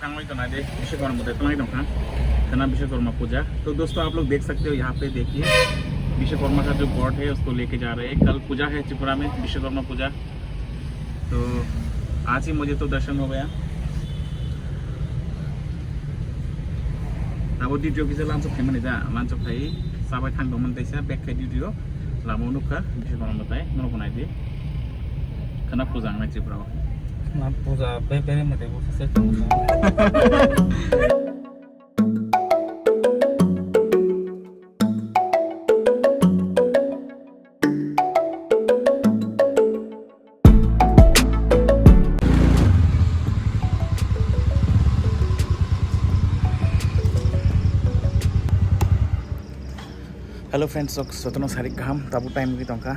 थांग तो ना दे विश्वकर्मा तो तंग दो खाना विश्वकर्मा पूजा। तो दोस्तों आप लोग देख सकते हो यहाँ पे देखिए विश्वकर्मा का जो गॉड है उसको लेके जा रहे हैं। कल पूजा है त्रिपुरा में विश्वकर्मा पूजा, तो आज ही मुझे तो दर्शन हो गया। अब ड्यूटी की लांच खाई जा लांच खाई साबाय थांदोंमोन दैसा बेक खाई ड्यूटी लामाव नुखा विश्वकर्मा बताय मन बनाय दे खाना पूजा आंनाय त्रिपुरा ना पूजा पे बेरे मते बसे हेलो फ्रेंड्स 17 तारिख गाहाम दाबो टाइम की दंखा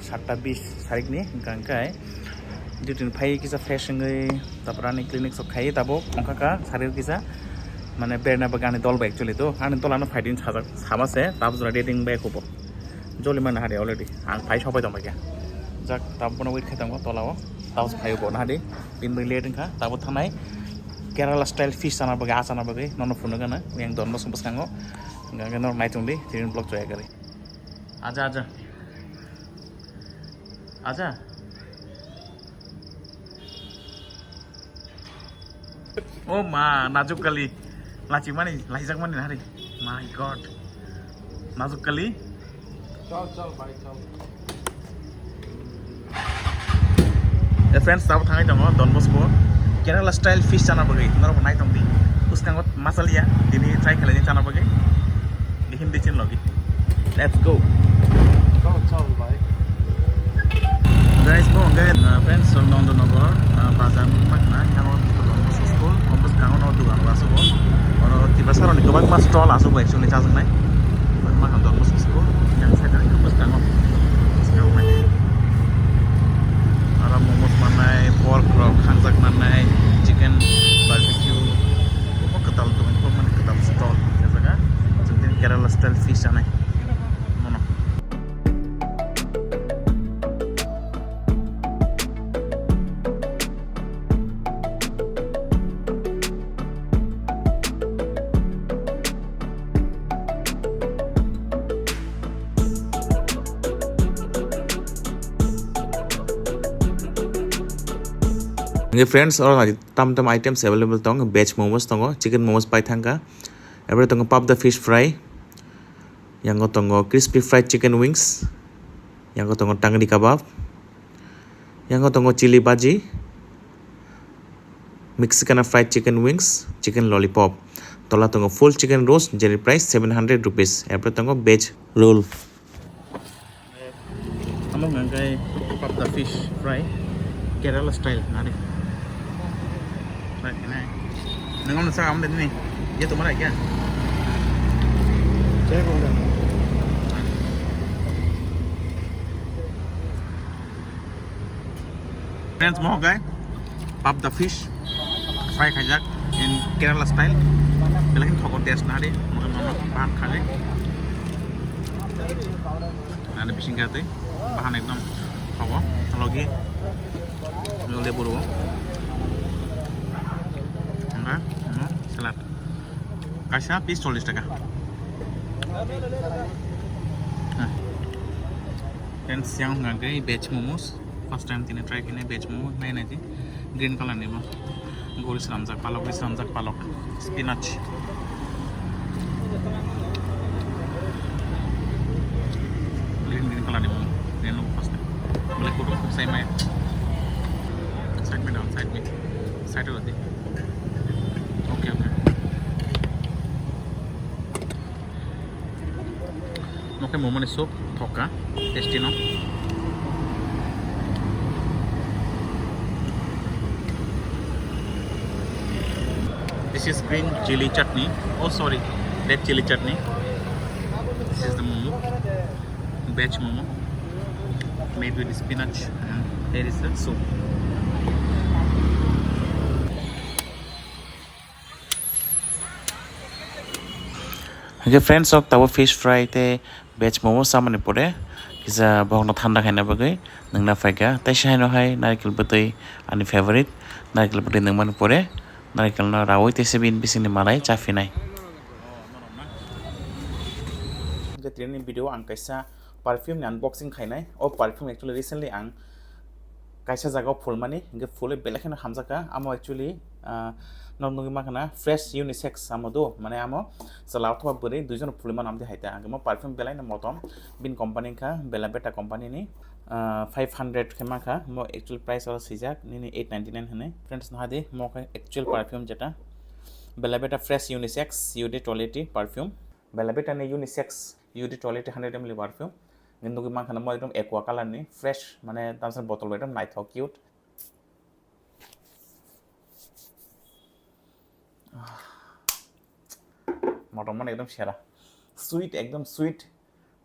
7:20 तारिखनि गांखाय ड्यूटी फाइ किसा फ्रेशङै तापरानि क्लिनिक सब खाइ दाबो अंखाका सारि किसा माने बेरना बगाने दलबा एक्चुअली तो आनि तलानो फाइदिन साबासे ताब जरा डेटिं बाय खबो जलि माने हादे अलरेडी आं फाइ सबाय दं बाया जाक ताबनो वेट खाइदंगो तलाव ताव फाइ बो नादे बिन बै लेटिंखा ताबो थानाय केरला स्टाइल फिश जाना बगे आसाना बगे ननो फुनो गना yang don मसम बसखांगो गांगे नर नाइटोंदि तिरिन ब्लॉग जया करे आजा आजा आजा ओ मा नाजुक कली लाची माने लाइजाक माने हारे माय गॉड नाजुक कली चल चल भाई चल ए फ्रेंड्स ताव थांगाय दङ done Bosco Kerala style fish जाना बगे नर नाइटोंदि उसकांगत मासालिया दिनि ट्राई खालायनि जाना बगे देखिन देचिन लगी लेट्स गो चल भाई guys po guys friends so nondo nogor bazar makna kamo school kompos kango no duga aso bo oro Tiprasa ro ni gobak mas stall aso bo actually chasang nai ma kan dong school yang saya dari kompos kango sekarang mai ara momos manai pork roll khangjak manai chicken barbecue ko ketal to man ketal stall jaga jengtin Kerala style fish anai Okay friends, all tam items available tong veg momos tongo chicken momos pai thangka every tongo pop the fish fry yango tongo crispy fried chicken wings yango tongo tangri kebab yango tongo chili bhaji Mexican fried chicken wings chicken lollipop tola tongo full chicken roast jerry price 700 rupees every tongo veg roll among ngai pop the fish fry Kerala style nade này đừng có sao không đến này với tụi nó kia chế con được friends more guy pop the fish fry khajak in Kerala style लेकिन थोको test ना दे मगर ननो बाहर खाले ना बिसिं करते बाहर एकदम थोको लगी ले बुरो salad kasih piece 40 taka dan siang ngagai veg momos first time tine try kine veg momos nai nai green color ni mo goris ramjak palok spinach green color ni mo nenu first boleh kudu sai mai side me down side lagi okay okay momo ni soup thoka tasty no this is green chili chutney oh sorry red chili chutney this is the momo veg momo made with spinach and here is the soup Okay friends, so tawo fish fry te veg momo samane pore kisa bhogna thanda khaina bagai nangna faika tai shai no hai narikil batai ani favorite narikil batai nangman pore naikal na rawai tese bin bising ni malai chafinai the training video ang kaisa perfume ni unboxing khainai o perfume actually recently ang kaisa jaga fulmani ge fule belekhena hamjaka amo actually normally মাখানা fresh unisex আমদো মানে আমো চালাও থবা বরে দুইজন ফুলমান আমদে হাইতা আগমো perfume বেলাই না মতম বিন কোম্পানি খা বেলাবেটা কোম্পানি নি 500 খেমা খা মো एक्चुअल प्राइस और सिजाक नि 899 हने फ्रेंड्स ना दे मो का एक्चुअल परफ्यूम जेटा बेलाबेटा फ्रेश यूनिसेक्स यूडी टॉयलेटी परफ्यूम बेलाबेटा ने यूनिसेक्स यूडी टॉयलेटी 100 ml परफ्यूम কিন্তু কি মাখানা মো একদম একোয়া কালার নি ফ্রেশ মানে তারপর বোতল একদম নাইথাও কিউট motom মানে একদম সেরা সুইট একদম সুইট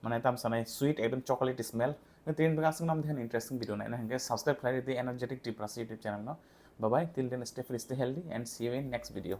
মানে তাম সানাই সুইট একদম চকলেট স্মেল তিন বাগ আসং নাম ধ্যান ইন্টারেস্টিং ভিডিও নাই না হ্যাঁ সাবস্ক্রাইব করে দি এনার্জেটিক টিপ্রাসা ইউটিউব চ্যানেল নো bye bye till then stay free stay healthy and see you in next video